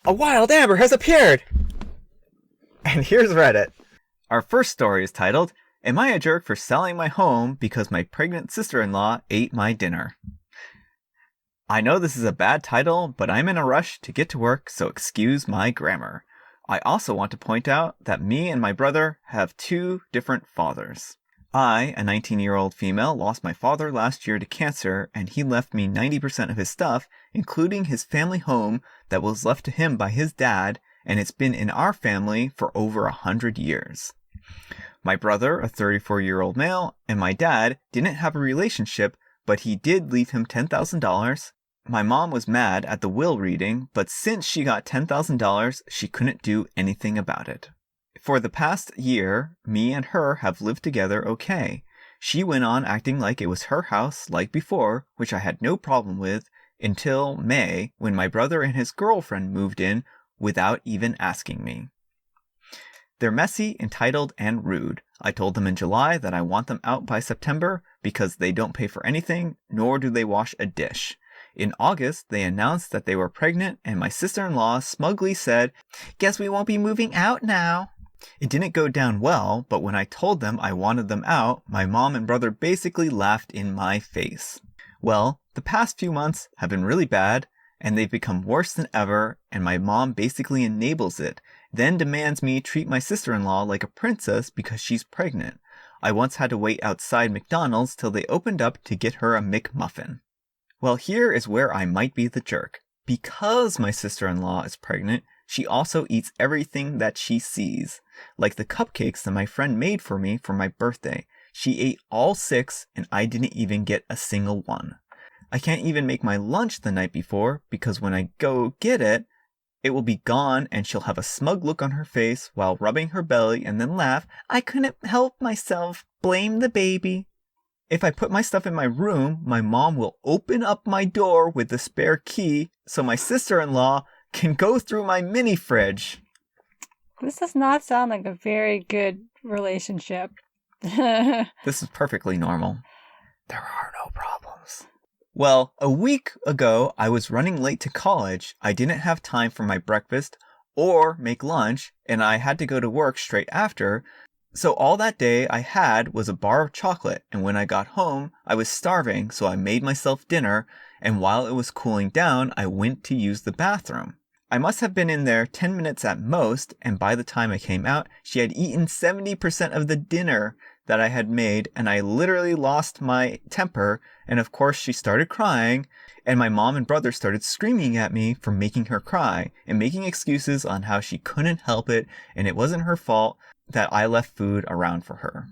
A wild amber has appeared! And here's Reddit. Our first story is titled, Am I a Jerk for Selling My Home Because My Pregnant Sister-in-Law Ate My Dinner? I know this is a bad title, but I'm in a rush to get to work, so excuse my grammar. I also want to point out that me and my brother have two different fathers. I, a 19-year-old female, lost my father last year to cancer, and he left me 90% of his stuff, including his family home that was left to him by his dad, and it's been in our family for over 100 years. My brother, a 34-year-old male, and my dad didn't have a relationship, but he did leave him $10,000. My mom was mad at the will reading, but since she got $10,000, she couldn't do anything about it. For the past year, me and her have lived together okay. She went on acting like it was her house like before, which I had no problem with, until May, when my brother and his girlfriend moved in without even asking me. They're messy, entitled, and rude. I told them in July that I want them out by September because they don't pay for anything, nor do they wash a dish. In August, they announced that they were pregnant, and my sister-in-law smugly said, "Guess we won't be moving out now." It didn't go down well, but when I told them I wanted them out, my mom and brother basically laughed in my face. Well, the past few months have been really bad, and they've become worse than ever, and my mom basically enables it, then demands me treat my sister-in-law like a princess because she's pregnant. I once had to wait outside McDonald's till they opened up to get her a McMuffin. Well, here is where I might be the jerk. Because my sister-in-law is pregnant, she also eats everything that she sees. Like the cupcakes that my friend made for me for my birthday. She ate all 6 and I didn't even get a single one. I can't even make my lunch the night before because when I go get it, it will be gone and she'll have a smug look on her face while rubbing her belly and then laugh, "I couldn't help myself, blame the baby." If I put my stuff in my room, my mom will open up my door with the spare key so my sister-in-law can go through my mini fridge. This does not sound like a very good relationship. This is perfectly normal. There are no problems. Well, a week ago, I was running late to college. I didn't have time for my breakfast or make lunch, and I had to go to work straight after. So all that day I had was a bar of chocolate, and when I got home, I was starving, so I made myself dinner, and while it was cooling down, I went to use the bathroom. I must have been in there 10 minutes at most, and by the time I came out, she had eaten 70% of the dinner that I had made, and I literally lost my temper, and of course she started crying, and my mom and brother started screaming at me for making her cry, and making excuses on how she couldn't help it, and it wasn't her fault that I left food around for her.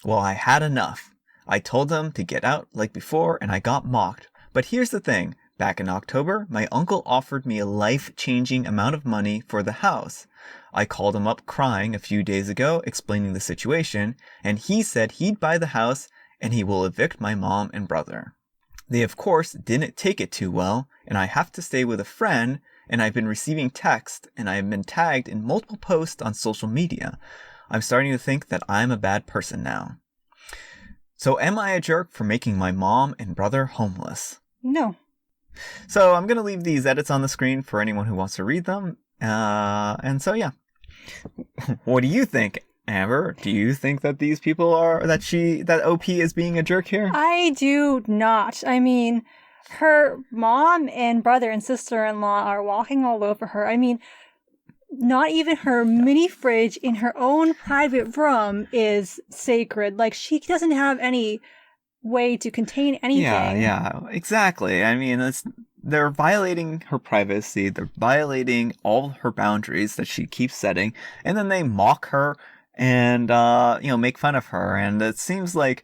Well, I had enough. I told them to get out like before, and I got mocked. But here's the thing. Back in October, my uncle offered me a life-changing amount of money for the house. I called him up crying a few days ago, explaining the situation, and he said he'd buy the house and he will evict my mom and brother. They, of course, didn't take it too well, and I have to stay with a friend, and I've been receiving texts, and I have been tagged in multiple posts on social media. I'm starting to think that I'm a bad person now. So am I a jerk for making my mom and brother homeless? No. So I'm going to leave these edits on the screen for anyone who wants to read them. And so, yeah. What do you think, Amber? Do you think that these people that OP is being a jerk here? I do not. I mean, her mom and brother and sister-in-law are walking all over her. I mean, not even her mini fridge in her own private room is sacred. Like, she doesn't have any way to contain anything. Yeah, exactly. I mean, they're violating her privacy. They're violating all her boundaries that she keeps setting. And then they mock her and, make fun of her. And it seems like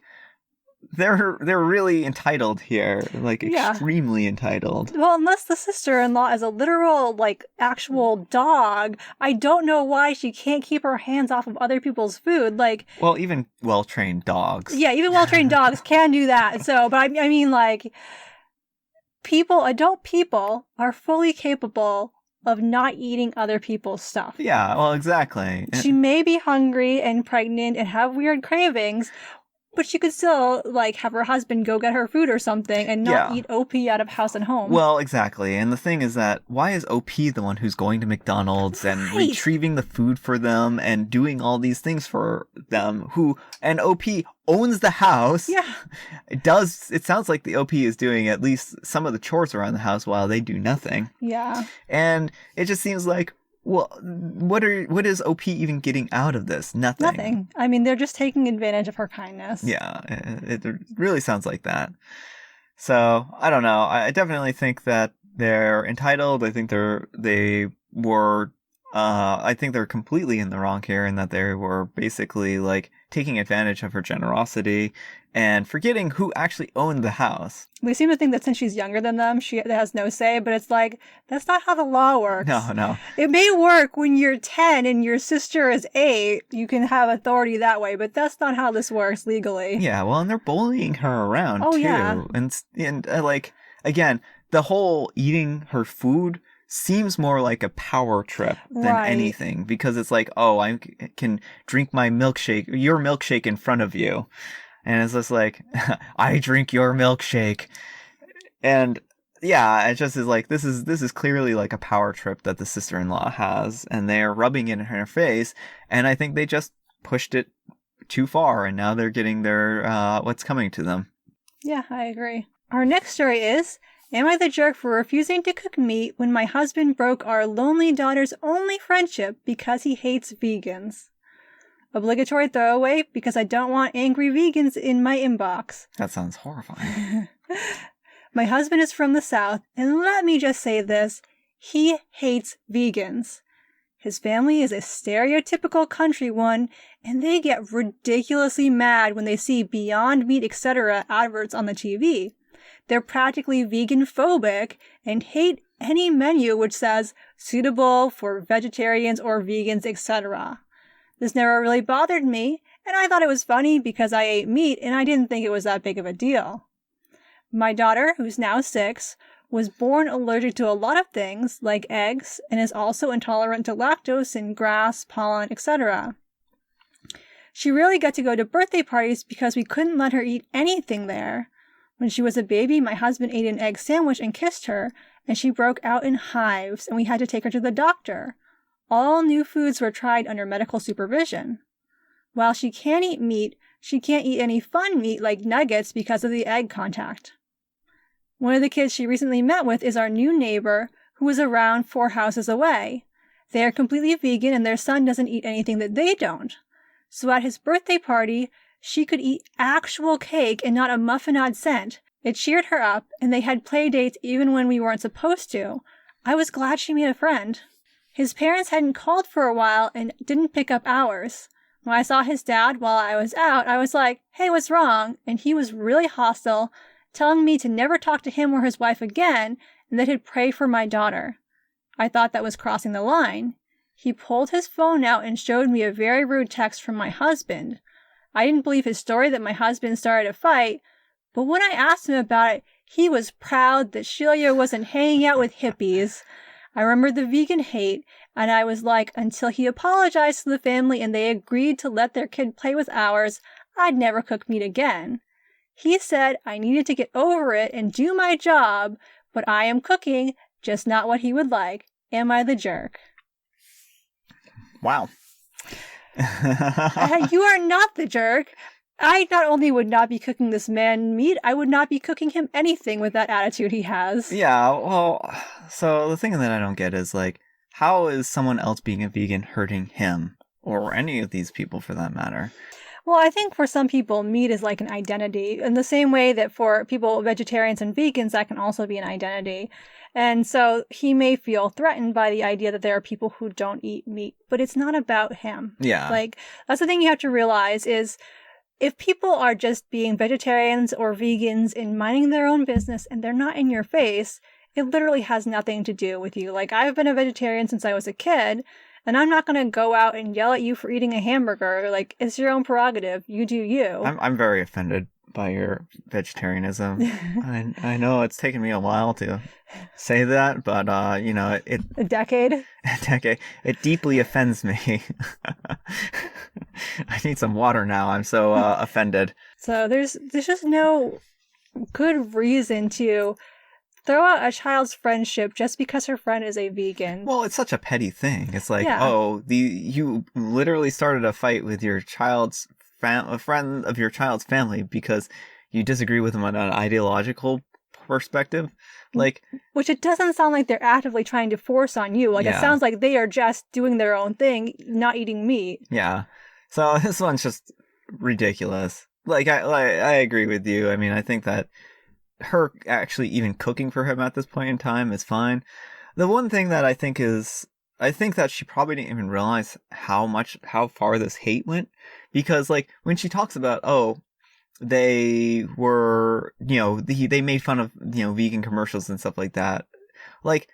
they're really entitled here, like extremely entitled. Well, unless the sister-in-law is a literal, actual dog, I don't know why she can't keep her hands off of other people's food. Well, even well-trained dogs. Yeah, even well-trained dogs can do that. So, but I mean, adult people are fully capable of not eating other people's stuff. Yeah, well, exactly. She may be hungry and pregnant and have weird cravings, But she could still, like, have her husband go get her food or something and not Yeah. eat OP out of house and home. Well, exactly. And the thing is that why is OP the one who's going to McDonald's and Right. retrieving the food for them and doing all these things for them and OP owns the house. Yeah. It sounds like the OP is doing at least some of the chores around the house while they do nothing. Yeah. And it just seems like, well, what is OP even getting out of this? Nothing. Nothing. I mean, they're just taking advantage of her kindness. Yeah, it really sounds like that. So, I don't know. I definitely think that they're entitled. I think I think they're completely in the wrong here in that they were basically like taking advantage of her generosity and forgetting who actually owned the house. We seem to think that since she's younger than them, she has no say, but it's like, that's not how the law works. No. It may work when you're 10 and your sister is 8. You can have authority that way, but that's not how this works legally. Yeah, well, and they're bullying her around, too. Yeah. And like, again, the whole eating her food seems more like a power trip than anything, because it's like, oh, I can drink my milkshake, your milkshake in front of you. And it's just like, I drink your milkshake. And yeah, it just is like, this is clearly like a power trip that the sister-in-law has, and they're rubbing it in her face. And I think they just pushed it too far, and now they're getting their, what's coming to them. Yeah, I agree. Our next story is, am I the jerk for refusing to cook meat when my husband broke our lonely daughter's only friendship because he hates vegans? Obligatory throwaway because I don't want angry vegans in my inbox. That sounds horrifying. My husband is from the South, and let me just say this, he hates vegans. His family is a stereotypical country one, and they get ridiculously mad when they see Beyond Meat, etc. adverts on the TV. They're practically vegan phobic and hate any menu which says suitable for vegetarians or vegans, etc. This never really bothered me, and I thought it was funny because I ate meat and I didn't think it was that big of a deal. My daughter, who's now 6, was born allergic to a lot of things, like eggs, and is also intolerant to lactose and grass, pollen, etc. She rarely got to go to birthday parties because we couldn't let her eat anything there. When she was a baby, my husband ate an egg sandwich and kissed her, and she broke out in hives, and we had to take her to the doctor. All new foods were tried under medical supervision. While she can eat meat, she can't eat any fun meat like nuggets because of the egg contact. One of the kids she recently met with is our new neighbor, who is around 4 houses away. They are completely vegan and their son doesn't eat anything that they don't. So at his birthday party, she could eat actual cake and not a muffin odd cent. It cheered her up, and they had play dates even when we weren't supposed to. I was glad she made a friend. His parents hadn't called for a while and didn't pick up ours. When I saw his dad while I was out, I was like, hey, what's wrong? And he was really hostile, telling me to never talk to him or his wife again, and that he'd pray for my daughter. I thought that was crossing the line. He pulled his phone out and showed me a very rude text from my husband. I didn't believe his story that my husband started a fight, but when I asked him about it, he was proud that Shelia wasn't hanging out with hippies. I remembered the vegan hate, and I was like, until he apologized to the family and they agreed to let their kid play with ours, I'd never cook meat again. He said I needed to get over it and do my job, but I am cooking, just not what he would like. Am I the jerk? Wow. You are not the jerk. I not only would not be cooking this man meat, I would not be cooking him anything with that attitude he has. Yeah, well, so the thing that I don't get is, like, how is someone else being a vegan hurting him? Or any of these people, for that matter? Well, I think for some people, meat is like an identity. In the same way that for people, vegetarians and vegans, that can also be an identity. And so he may feel threatened by the idea that there are people who don't eat meat, but it's not about him. Yeah. Like, that's the thing you have to realize is if people are just being vegetarians or vegans and minding their own business and they're not in your face, it literally has nothing to do with you. Like, I've been a vegetarian since I was a kid, and I'm not going to go out and yell at you for eating a hamburger. Like, it's your own prerogative. You do you. I'm very offended by your vegetarianism. I know it's taken me a while to say that, but, A decade? It deeply offends me. I need some water now. I'm so offended. So there's just no good reason to throw out a child's friendship just because her friend is a vegan. Well, it's such a petty thing. It's like, Yeah. you literally started a fight with your a friend of your child's family because you disagree with them on an ideological perspective. Like, which it doesn't sound like they're actively trying to force on you. Like, Yeah. it sounds like they are just doing their own thing, not eating meat. yeah. So this one's just ridiculous. I agree with you. I mean, I think that her actually even cooking for him at this point in time is fine. The one thing that I think that she probably didn't even realize how far this hate went, because like when she talks about, they were, they made fun of, vegan commercials and stuff like that. Like,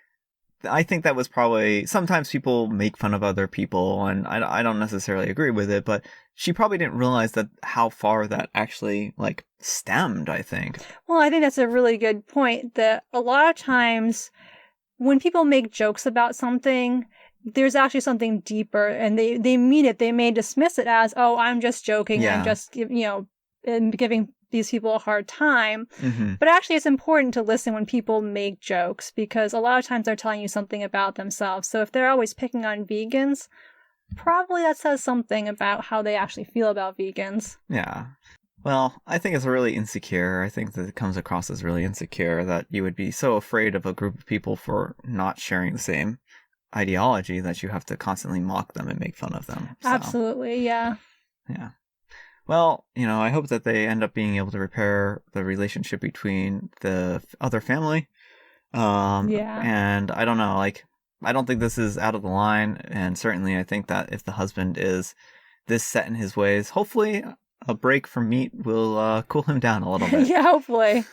I think that was probably, sometimes people make fun of other people, and I don't necessarily agree with it, but she probably didn't realize that how far that actually, like, stemmed, I think. Well, I think that's a really good point, that a lot of times when people make jokes about something, there's actually something deeper, and they mean it. They may dismiss it as, oh, I'm just joking, Yeah. I'm just, and giving these people a hard time. Mm-hmm. But actually, it's important to listen when people make jokes, because a lot of times they're telling you something about themselves. So if they're always picking on vegans, probably that says something about how they actually feel about vegans. Yeah. Well, I think it's really insecure. I think that it comes across as really insecure that you would be so afraid of a group of people for not sharing the same ideology that you have to constantly mock them and make fun of them. So, Absolutely, yeah. Yeah. Well, I hope that they end up being able to repair the relationship between the other family. Yeah. And I don't know, like, I don't think this is out of the line. And certainly I think that if the husband is this set in his ways, hopefully a break from meat will cool him down a little bit. Yeah, hopefully.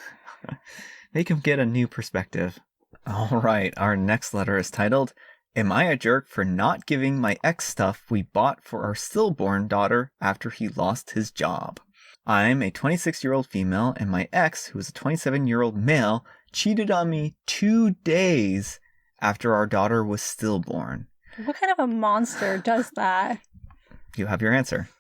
Make him get a new perspective. All right, our next letter is titled, Am I a jerk for not giving my ex stuff we bought for our stillborn daughter after he lost his job? I'm a 26-year-old female, and my ex, who is a 27-year-old male, cheated on me 2 days after our daughter was stillborn. What kind of a monster does that? You have your answer.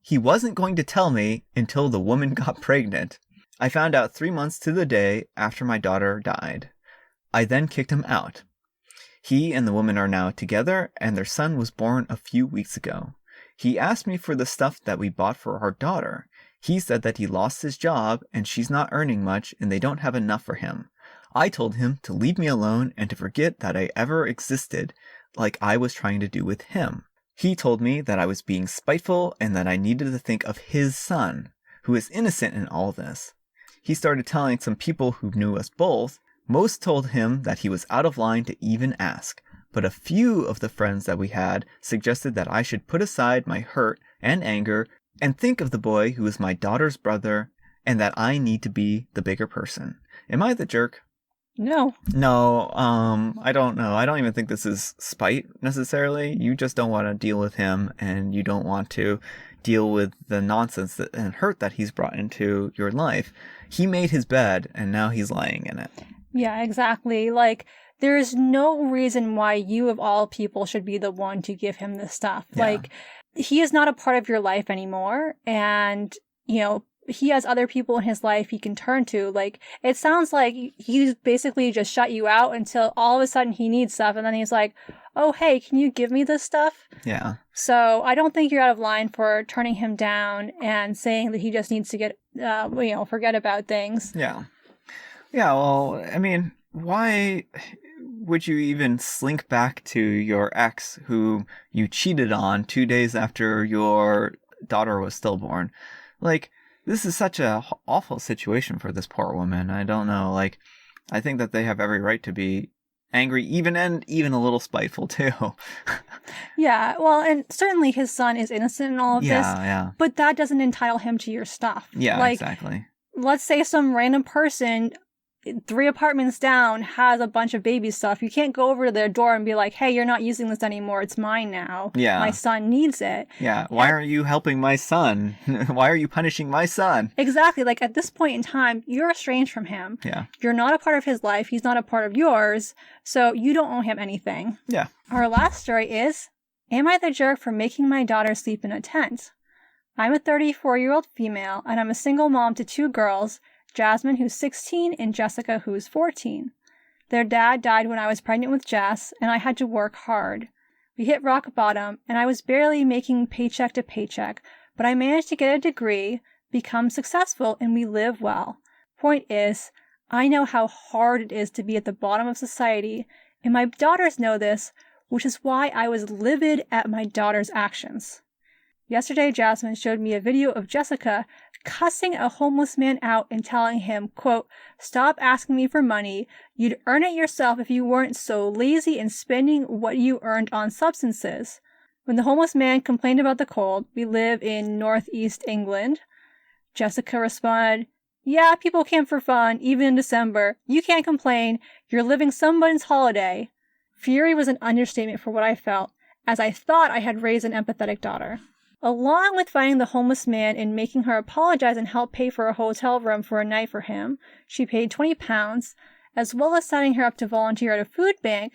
He wasn't going to tell me until the woman got pregnant. I found out 3 months to the day after my daughter died. I then kicked him out. He and the woman are now together, and their son was born a few weeks ago. He asked me for the stuff that we bought for our daughter. He said that he lost his job, and she's not earning much, and they don't have enough for him. I told him to leave me alone and to forget that I ever existed, like I was trying to do with him. He told me that I was being spiteful and that I needed to think of his son, who is innocent in all this. He started telling some people who knew us both. Most told him that he was out of line to even ask, but a few of the friends that we had suggested that I should put aside my hurt and anger and think of the boy who is my daughter's brother and that I need to be the bigger person. Am I the jerk? No. No, I don't know. I don't even think this is spite necessarily. You just don't want to deal with him, and you don't want to deal with the nonsense and hurt that he's brought into your life. He made his bed, and now he's lying in it. Yeah, exactly. Like, there is no reason why you, of all people, should be the one to give him this stuff. Yeah. Like, he is not a part of your life anymore, and, he has other people in his life he can turn to. Like, it sounds like he's basically just shut you out until all of a sudden he needs stuff, and then he's like, oh, hey, can you give me this stuff? Yeah. So I don't think you're out of line for turning him down and saying that he just needs to get, forget about things. Yeah. Yeah, well, I mean, why would you even slink back to your ex who you cheated on 2 days after your daughter was stillborn? Like, this is such a awful situation for this poor woman. I don't know. Like, I think that they have every right to be angry, even a little spiteful too. Yeah, well, and certainly his son is innocent in all of this. Yeah. But that doesn't entitle him to your stuff. Yeah, like, exactly. Let's say some random person 3 apartments down has a bunch of baby stuff. You can't go over to their door and be like, hey, you're not using this anymore. It's mine now. Yeah. My son needs it. Yeah. Why aren't you helping my son? Why are you punishing my son? Exactly. Like, at this point in time, you're estranged from him. Yeah. You're not a part of his life. He's not a part of yours. So you don't owe him anything. Yeah. Our last story is, Am I the jerk for making my daughter sleep in a tent? I'm a 34-year-old female, and I'm a single mom to 2 girls, Jasmine, who's 16, and Jessica, who's 14. Their dad died when I was pregnant with Jess, and I had to work hard. We hit rock bottom, and I was barely making paycheck to paycheck, but I managed to get a degree, become successful, and we live well. Point is, I know how hard it is to be at the bottom of society, and my daughters know this, which is why I was livid at my daughter's actions. Yesterday, Jasmine showed me a video of Jessica cussing a homeless man out and telling him, quote, "Stop asking me for money. You'd earn it yourself if you weren't so lazy in spending what you earned on substances." When the homeless man complained about the cold, we live in northeast England, Jessica responded, "Yeah, people camp for fun, even in December. You can't complain. You're living someone's holiday." Fury was an understatement for what I felt, as I thought I had raised an empathetic daughter. Along with finding the homeless man and making her apologize and help pay for a hotel room for a night for him, she paid £20, as well as signing her up to volunteer at a food bank,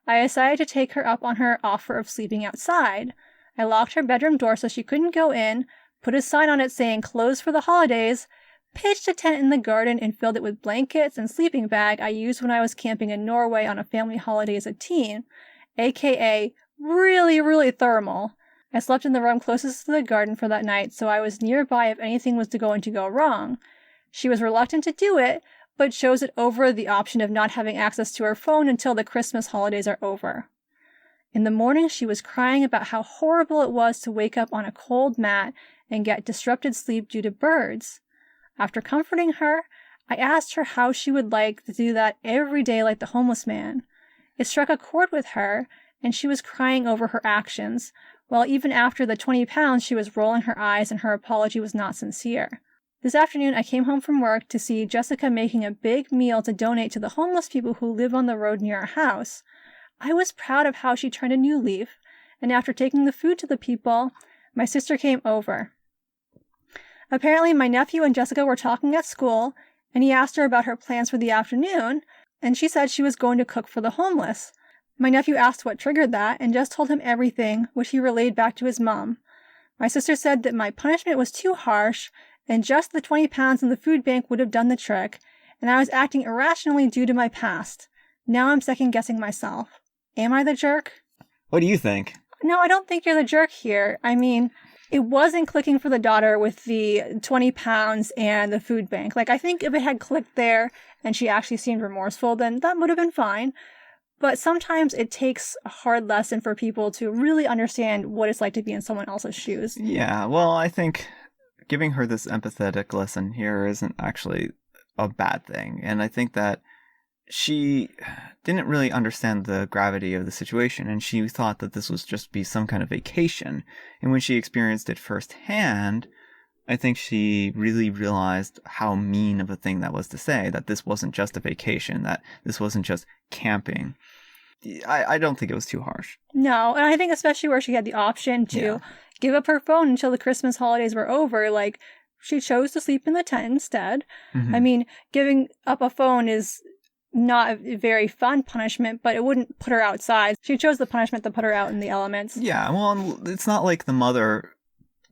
I decided to take her up on her offer of sleeping outside. I locked her bedroom door so she couldn't go in, put a sign on it saying "Closed for the holidays," pitched a tent in the garden and filled it with blankets and sleeping bag I used when I was camping in Norway on a family holiday as a teen, aka really, really thermal. I slept in the room closest to the garden for that night, so I was nearby if anything was going to go wrong. She was reluctant to do it, but chose it over the option of not having access to her phone until the Christmas holidays are over. In the morning, she was crying about how horrible it was to wake up on a cold mat and get disrupted sleep due to birds. After comforting her, I asked her how she would like to do that every day like the homeless man. It struck a chord with her, and she was crying over her actions, while even after the £20 she was rolling her eyes and her apology was not sincere. This afternoon I came home from work to see Jessica making a big meal to donate to the homeless people who live on the road near our house. I was proud of how she turned a new leaf, and after taking the food to the people, my sister came over. Apparently my nephew and Jessica were talking at school, and he asked her about her plans for the afternoon, and she said she was going to cook for the homeless. My nephew asked what triggered that, and just told him everything, which he relayed back to his mom. My sister said that my punishment was too harsh, and just the £20 in the food bank would have done the trick, and I was acting irrationally due to my past. Now I'm second-guessing myself. Am I the jerk? What do you think? No, I don't think you're the jerk here. I mean, it wasn't clicking for the daughter with the £20 and the food bank. Like, I think if it had clicked there and she actually seemed remorseful, then that would have been fine. But sometimes it takes a hard lesson for people to really understand what it's like to be in someone else's shoes. Yeah, well, I think giving her this empathetic lesson here isn't actually a bad thing. And I think that she didn't really understand the gravity of the situation, and she thought that this was just be some kind of vacation. And when she experienced it firsthand, I think she really realized how mean of a thing that was to say, that this wasn't just a vacation, that this wasn't just camping. I don't think it was too harsh. No, and I think especially where she had the option to give up her phone until the Christmas holidays were over, like, she chose to sleep in the tent instead. Mm-hmm. I mean, giving up a phone is not a very fun punishment, but it wouldn't put her outside. She chose the punishment to put her out in the elements. Yeah, well, it's not like the mother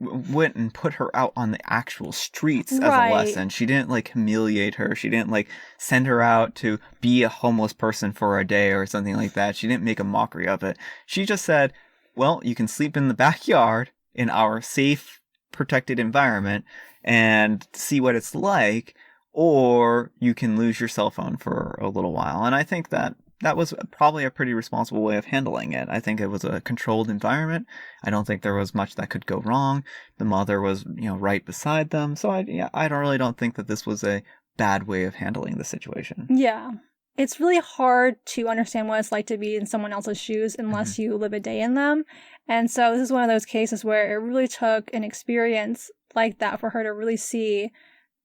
went and put her out on the actual streets as a lesson. She didn't, like, humiliate her. She didn't, like, send her out to be a homeless person for a day or something like that. She didn't make a mockery of it. She just said, well, you can sleep in the backyard in our safe, protected environment and see what it's like, or you can lose your cell phone for a little while. And I think that was probably a pretty responsible way of handling it. I think it was a controlled environment. I don't think there was much that could go wrong. The mother was, right beside them. So I don't think that this was a bad way of handling the situation. Yeah. It's really hard to understand what it's like to be in someone else's shoes unless you live a day in them. And so this is one of those cases where it really took an experience like that for her to really see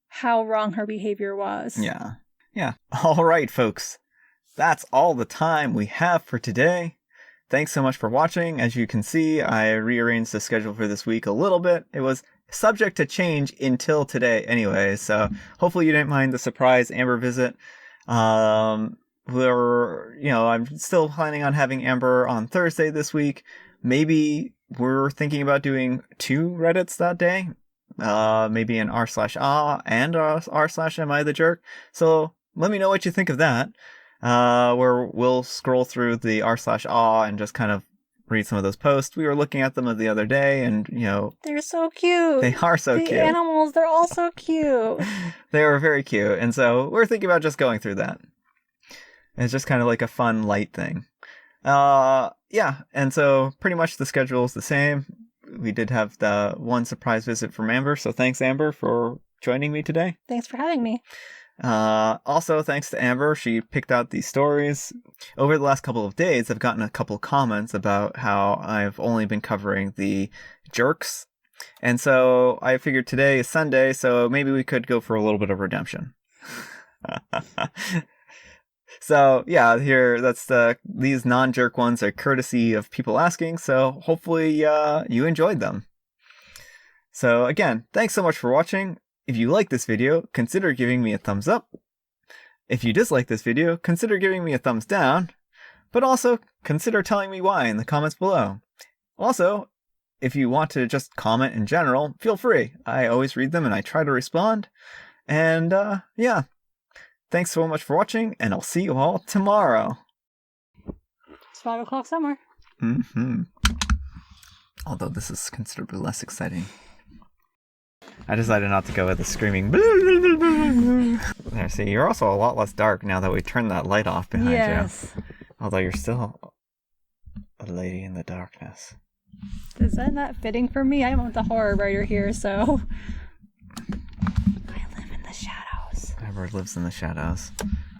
how wrong her behavior was. Yeah. Yeah. All right, folks. That's all the time we have for today. Thanks so much for watching. As you can see, I rearranged the schedule for this week a little bit. It was subject to change until today anyway, so hopefully you didn't mind the surprise Amber visit. I'm still planning on having Amber on Thursday this week. Maybe we're thinking about doing 2 Reddits that day. Maybe an r/ah and r/am I the jerk. So let me know what you think of that. Where we'll scroll through the r/ah and just kind of read some of those posts. We were looking at them the other day, and they're so cute. They are so cute. The animals, they're all so cute. They were very cute, and so we're thinking about just going through that. It's just kind of like a fun, light thing. Yeah, and so pretty much the schedule is the same. We did have the one surprise visit from Amber, so thanks, Amber, for joining me today. Thanks for having me. Also, thanks to Amber, she picked out these stories. Over the last couple of days, I've gotten a couple comments about how I've only been covering the jerks. And so I figured today is Sunday, so maybe we could go for a little bit of redemption. So yeah, these non-jerk ones are courtesy of people asking, so hopefully you enjoyed them. So again, thanks so much for watching. If you like this video, consider giving me a thumbs up. If you dislike this video, consider giving me a thumbs down, but also consider telling me why in the comments below. Also, if you want to just comment in general, feel free. I always read them and I try to respond. And yeah. Thanks so much for watching, and I'll see you all tomorrow. It's 5 o'clock somewhere. Although this is considerably less exciting. I decided not to go with the screaming. There, see, you're also a lot less dark now that we turned that light off behind you. Although you're still a lady in the darkness. Is that not fitting for me? I'm the horror writer here, so... I live in the shadows. Amber lives in the shadows.